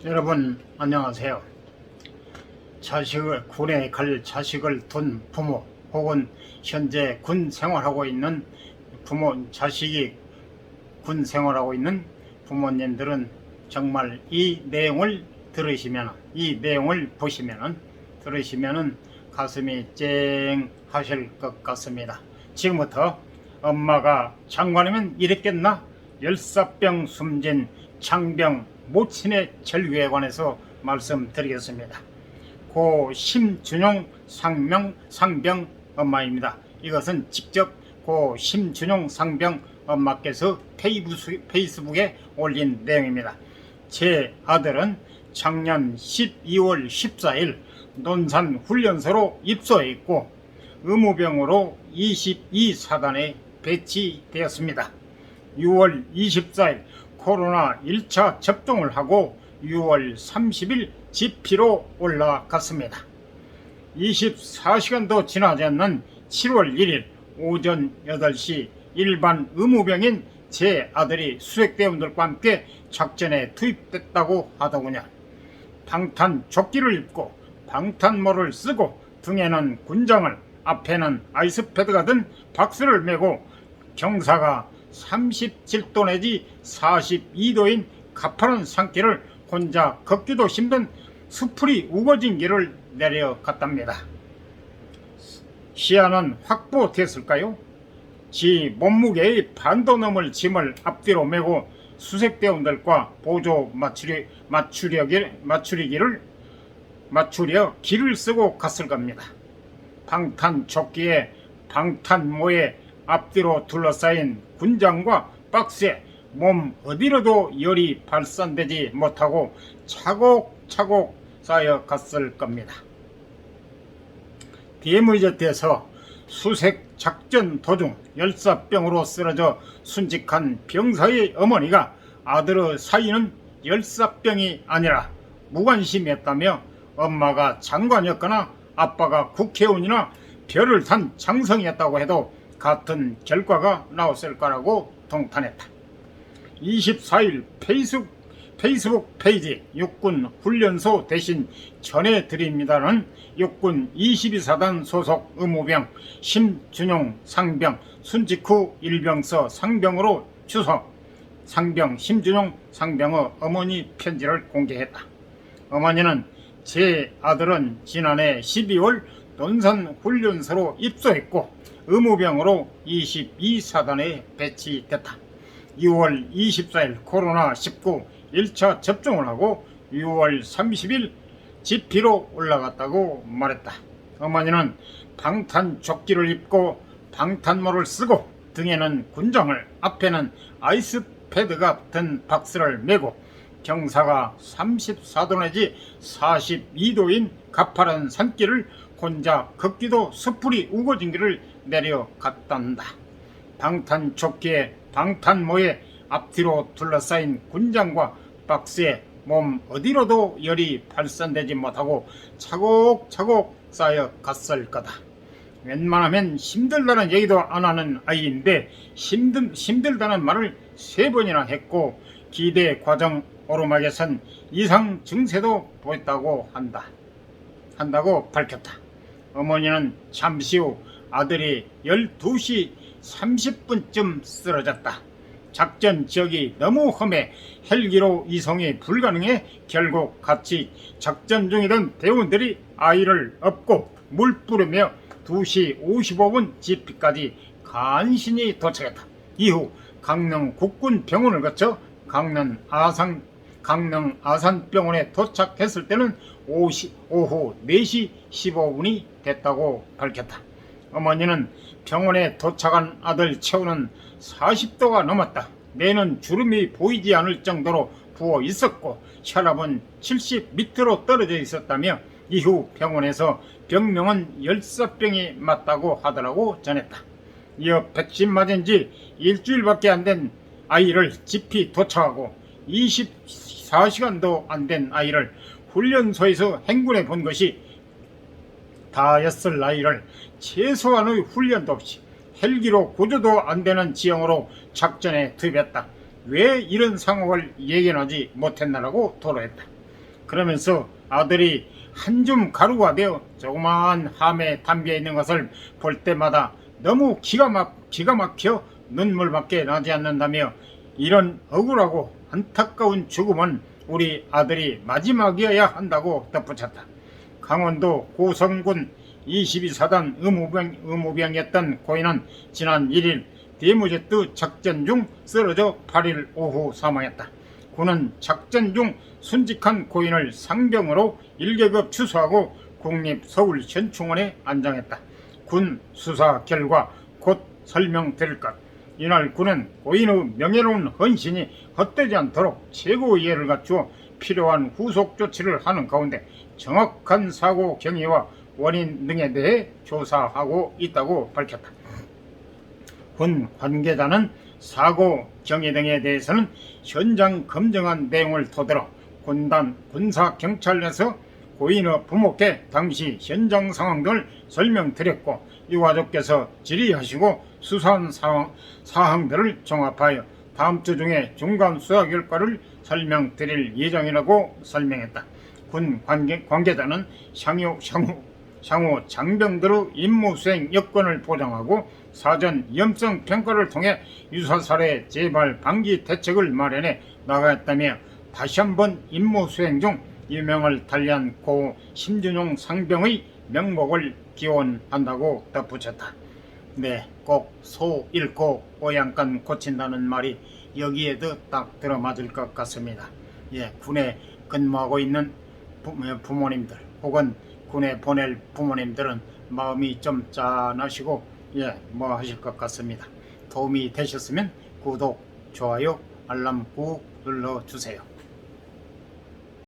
여러분 안녕하세요. 군에 갈 자식을 둔 부모 혹은 현재 군 생활하고 있는 자식이 군 생활하고 있는 부모님들은 정말 이 내용을 들으시면 가슴이 쨍 하실 것 같습니다. 지금부터 엄마가 장관이면 이랬겠나? 열사병 숨진 장병 모친의 절규에 관해서 말씀드리겠습니다. 고 심준용 상병 엄마입니다. 이것은 직접 고 심준용 상병 엄마께서 페이스북에 올린 내용입니다. 제 아들은 작년 12월 14일 논산 훈련소로 입소해 있고 의무병으로 22사단에 배치되었습니다. 6월 24일 코로나 1차 접종을 하고 6월 30일 지피로 올라갔습니다. 24시간도 지나지 않는 7월 1일 오전 8시 일반 의무병인 제 아들이 수색대원들과 함께 작전에 투입됐다고 하더군요. 방탄조끼를 입고 방탄모를 쓰고 등에는 군장을 앞에는 아이스패드가 든 박스를 메고 경사가 37도 내지 42도인 가파른 산길을 혼자 걷기도 힘든 수풀이 우거진 길을 내려갔답니다. 시야는 확보됐을까요? 지 몸무게의 반도 넘을 짐을 앞뒤로 메고 수색대원들과 보조 맞추려 길을 쓰고 갔을 겁니다. 방탄조끼에 방탄모에 앞뒤로 둘러싸인 군장과 박스에 몸 어디로도 열이 발산되지 못하고 차곡차곡 쌓여갔을 겁니다. DMZ에서 수색 작전 도중 열사병으로 쓰러져 순직한 병사의 어머니가 아들의 사위는 열사병이 아니라 무관심했다며 엄마가 장관이었거나 아빠가 국회의원이나 별을 탄 장성이었다고 해도 같은 결과가 나왔을 거라고 동탄했다. 24일 페이스북 페이지 육군 훈련소 대신 전해드립니다는 육군 22사단 소속 의무병 심준용 상병 순직 후 일병서 상병으로 추서 상병 심준용 상병의 어머니 편지를 공개했다. 어머니는 제 아들은 지난해 12월 논산 훈련소로 입소했고 의무병으로 22사단에 배치됐다. 6월 24일 코로나19 1차 접종을 하고 6월 30일 지피로 올라갔다고 말했다. 어머니는 방탄조끼를 입고 방탄모를 쓰고 등에는 군장을 앞에는 아이스패드가 든 박스를 메고 경사가 34도 내지 42도인 가파른 산길을 혼자 걷기도 수풀이 우거진 길을 내려갔단다. 방탄조끼에 방탄모에 앞뒤로 둘러싸인 군장과 박스에 몸 어디로도 열이 발산되지 못하고 차곡차곡 쌓여갔을 거다. 웬만하면 힘들다는 얘기도 안 하는 아이인데 힘들다는 말을 3번이나 했고 기대 과정 오르막에선 이상 증세도 보였다고 한다고 밝혔다. 어머니는 잠시 후 아들이 12시 30분쯤 쓰러졌다. 작전 지역이 너무 험해 헬기로 이송이 불가능해 결국 같이 작전 중이던 대원들이 아이를 업고 물 뿌리며 2시 55분 지피까지 간신히 도착했다. 이후 강릉 국군병원을 거쳐 강릉 아산병원에 도착했을 때는 오후 4시 15분이 됐다고 밝혔다. 어머니는 병원에 도착한 아들 체온은 40도가 넘었다. 뇌는 주름이 보이지 않을 정도로 부어 있었고 혈압은 70 밑으로 떨어져 있었다며 이후 병원에서 병명은 열사병이 맞다고 하더라고 전했다. 이어 백신 맞은 지 일주일밖에 안 된 아이를 지피 도착하고 24시간도 안 된 아이를 훈련소에서 행군해 본 것이 다였을 나이를 최소한의 훈련도 없이 헬기로 구조도 안 되는 지형으로 작전에 투입했다. 왜 이런 상황을 예견하지 못했나라고 토로했다. 그러면서 아들이 한 줌 가루가 되어 조그마한 함에 담겨 있는 것을 볼 때마다 너무 기가 막혀 눈물밖에 나지 않는다며 이런 억울하고 안타까운 죽음은 우리 아들이 마지막이어야 한다고 덧붙였다. 강원도 고성군 22사단 의무병이었던 고인은 지난 1일 대무제트 작전 중 쓰러져 8일 오후 사망했다. 군은 작전 중 순직한 고인을 상병으로 1계급 추수하고 국립서울현충원에 안장했다. 군 수사 결과 곧 설명드릴 것. 이날 군은 고인의 명예로운 헌신이 헛되지 않도록 최고의 예를 갖추어 필요한 후속 조치를 하는 가운데 정확한 사고 경위와 원인 등에 대해 조사하고 있다고 밝혔다. 군 관계자는 사고 경위 등에 대해서는 현장 검증한 내용을 토대로 군단 군사경찰에서 고인의 부모께 당시 현장 상황 등을 설명드렸고 유가족께서 질의하시고 수사한 사항들을 종합하여 다음 주 중에 중간 수사 결과를 설명드릴 예정이라고 설명했다. 군 관계자는 향후 장병들의 임무수행 여건을 보장하고 사전 위험성 평가를 통해 유사 사례 재발 방지 대책을 마련해 나가겠다며 다시 한번 임무수행 중 유명을 달리한 고 심준용 상병의 명복을 기원한다고 덧붙였다. 네, 꼭 소 잃고 오양간 고친다는 말이 여기에도 딱 들어맞을 것 같습니다. 예, 군에 근무하고 있는 부모님들 혹은 군에 보낼 부모님들은 마음이 좀 짠하시고 뭐 하실 것 같습니다. 도움이 되셨으면 구독, 좋아요, 알람 꾹 눌러주세요.